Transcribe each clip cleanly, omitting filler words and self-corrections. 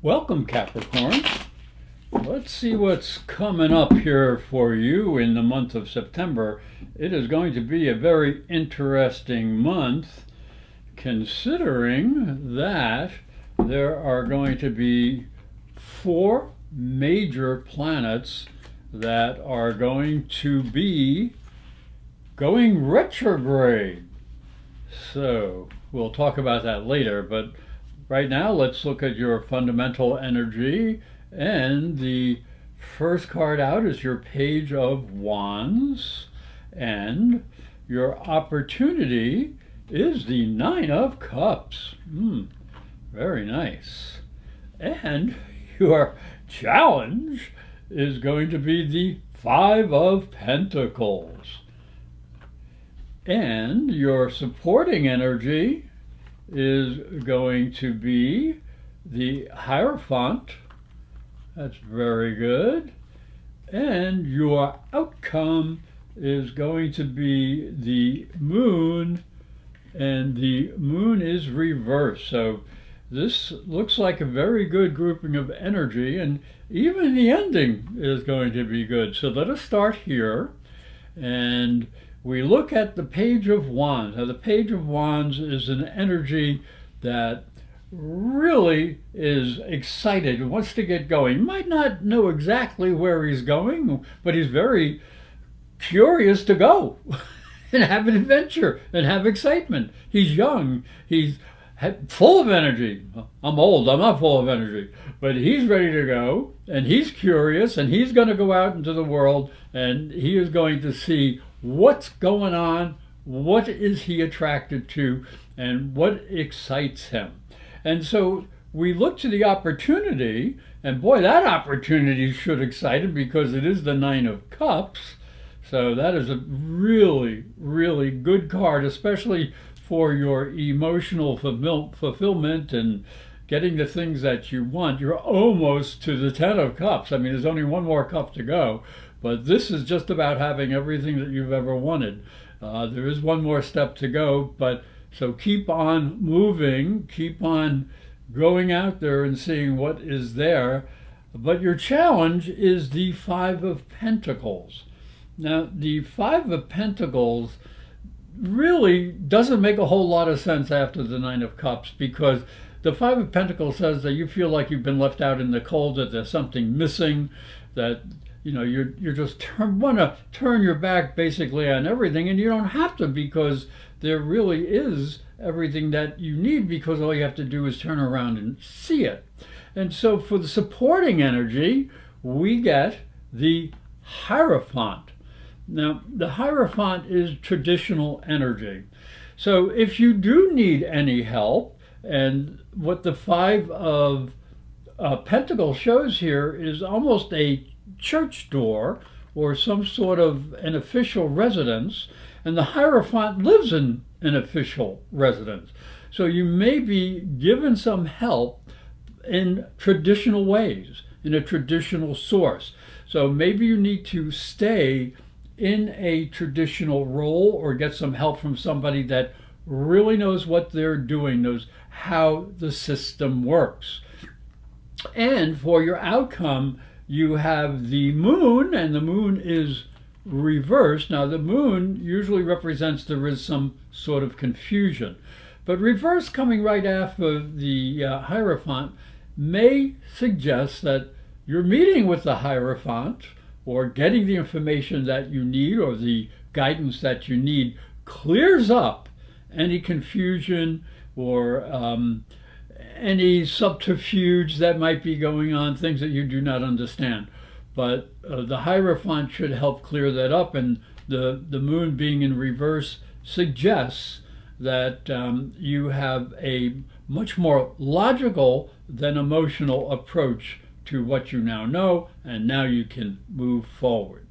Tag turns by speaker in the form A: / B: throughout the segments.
A: Welcome, Capricorn. Let's see what's coming up here for you in the month of September. It is going to be a very interesting month, considering that there are going to be four major planets that are going to be going retrograde. So we'll talk about that later, but right now, let's look at your fundamental energy. And the first card out is your Page of Wands. And your opportunity is the Nine of Cups. Very nice. And your challenge is going to be the Five of Pentacles. And your supporting energy is going to be the Hierophant. That's very good. And your outcome is going to be the Moon, and the Moon is reversed. So this looks like a very good grouping of energy, and even the ending is going to be good. So let us start here, and we look at the Page of Wands. Now, the Page of Wands is an energy that really is excited, wants to get going. He might not know exactly where he's going, but he's very curious to go and have an adventure and have excitement. He's young. He's full of energy. I'm old. I'm not full of energy. But he's ready to go, and he's curious, and he's going to go out into the world, and he is going to see what's going on, what is he attracted to, and what excites him. And so we look to the opportunity, and boy, that opportunity should excite him because it is the Nine of Cups. So that is a really, really good card, especially for your emotional fulfillment and getting the things that you want. You're almost to the Ten of Cups. I mean, there's only one more cup to go. But this is just about having everything that you've ever wanted. There is one more step to go, but so keep on moving, keep on going out there and seeing what is there. But your challenge is the Five of Pentacles. Now, the Five of Pentacles really doesn't make a whole lot of sense after the Nine of Cups, because the Five of Pentacles says that you feel like you've been left out in the cold, that there's something missing, that you're just want to turn your back basically on everything, and you don't have to, because there really is everything that you need, because all you have to do is turn around and see it. And so for the supporting energy, we get the Hierophant. Now, the Hierophant is traditional energy. So if you do need any help, and what the Five of Pentacles shows here is almost a church door or some sort of an official residence, and the Hierophant lives in an official residence. So you may be given some help in traditional ways, in a traditional source. So maybe you need to stay in a traditional role or get some help from somebody that really knows what they're doing, knows how the system works. And for your outcome, you have the Moon, and the Moon is reversed. Now, the Moon usually represents there is some sort of confusion. But reverse coming right after the Hierophant may suggest that you're meeting with the Hierophant or getting the information that you need or the guidance that you need clears up any confusion or any subterfuge that might be going on, things that you do not understand. But the Hierophant should help clear that up, and the Moon being in reverse suggests that you have a much more logical than emotional approach to what you now know, and now you can move forward.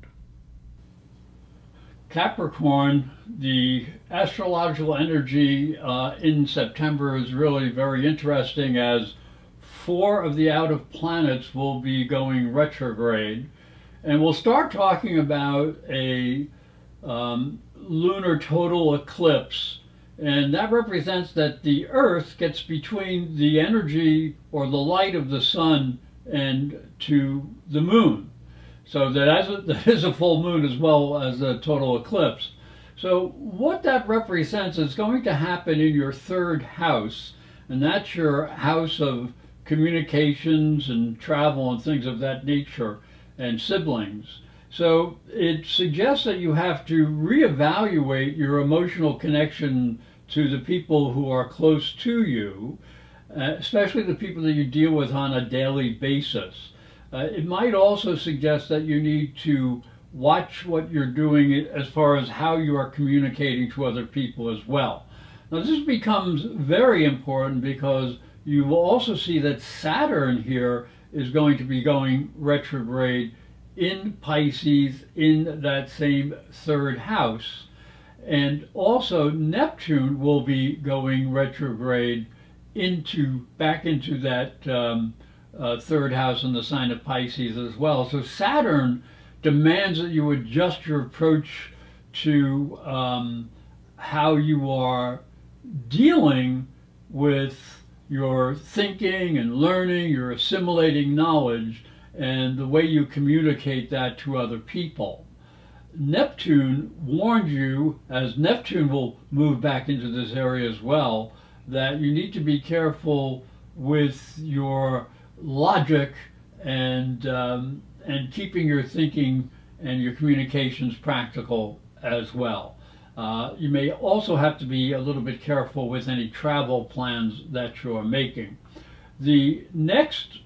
A: Capricorn, the astrological energy in September is really very interesting, as four of the out of planets will be going retrograde. And we'll start talking about a lunar total eclipse And that represents that the Earth gets between the energy or the light of the sun and to the moon. So that is a full moon as well as a total eclipse. So what that represents is going to happen in your third house, and that's your house of communications and travel and things of that nature, and siblings. So it suggests that you have to reevaluate your emotional connection to the people who are close to you, especially the people that you deal with on a daily basis. It might also suggest that you need to watch what you're doing as far as how you are communicating to other people as well. Now this becomes very important because you will also see that Saturn here is going to be going retrograde in Pisces in that same third house. And also Neptune will be going retrograde back into that third house in the sign of Pisces as well. So Saturn demands that you adjust your approach to how you are dealing with your thinking and learning, your assimilating knowledge, and the way you communicate that to other people. Neptune warned you, as Neptune will move back into this area as well, that you need to be careful with your logic and keeping your thinking and your communications practical as well. You may also have to be a little bit careful with any travel plans that you are making. The next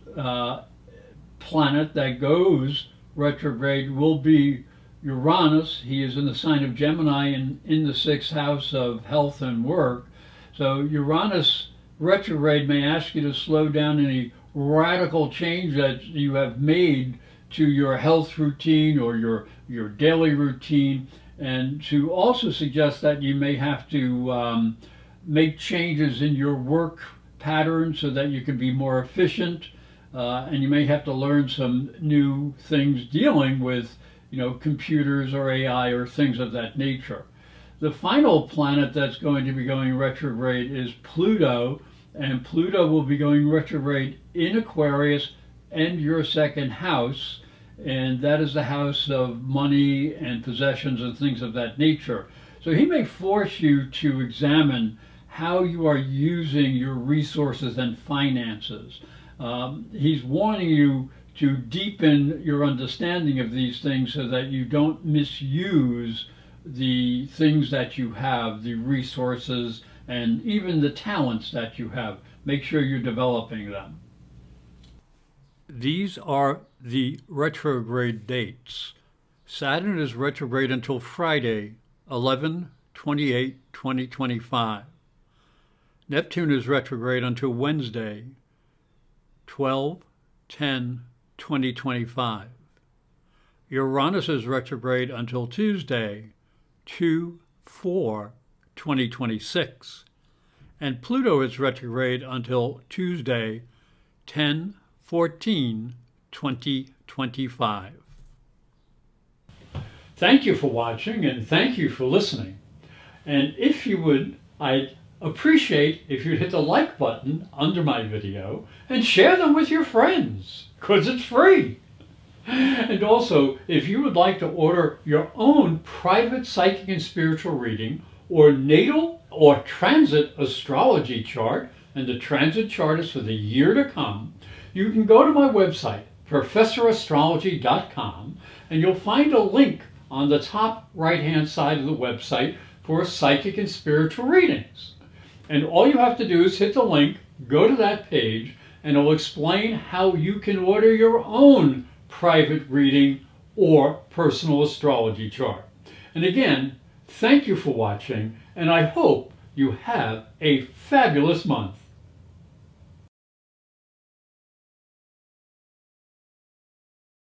A: planet that goes retrograde will be Uranus. He is in the sign of Gemini and in the sixth house of health and work. So Uranus retrograde may ask you to slow down any radical change that you have made to your health routine or your daily routine, and to also suggest that you may have to make changes in your work pattern so that you can be more efficient, and you may have to learn some new things dealing with computers or AI or things of that nature. The final planet that's going to be going retrograde is Pluto, and Pluto will be going retrograde in Aquarius and your second house, and that is the house of money and possessions and things of that nature. So he may force you to examine how you are using your resources and finances. He's warning you to deepen your understanding of these things so that you don't misuse the things that you have, the resources, and even the talents that you have. Make sure you're developing them. These are the retrograde dates. Saturn is retrograde until Friday, 11/28/2025. Neptune is retrograde until Wednesday, 12/10/2025. Uranus is retrograde until Tuesday, 2/4/2026. And Pluto is retrograde until Tuesday, 10/14/2025. Thank you for watching, and thank you for listening. And if you would, I'd appreciate if you'd hit the like button under my video and share them with your friends, because it's free. And also, if you would like to order your own private psychic and spiritual reading, or natal or transit astrology chart, and the transit chart is for the year to come, you can go to my website, professorastrology.com, and you'll find a link on the top right-hand side of the website for psychic and spiritual readings. And all you have to do is hit the link, go to that page, and it'll explain how you can order your own private reading or personal astrology chart. And again, thank you for watching, and I hope you have a fabulous month.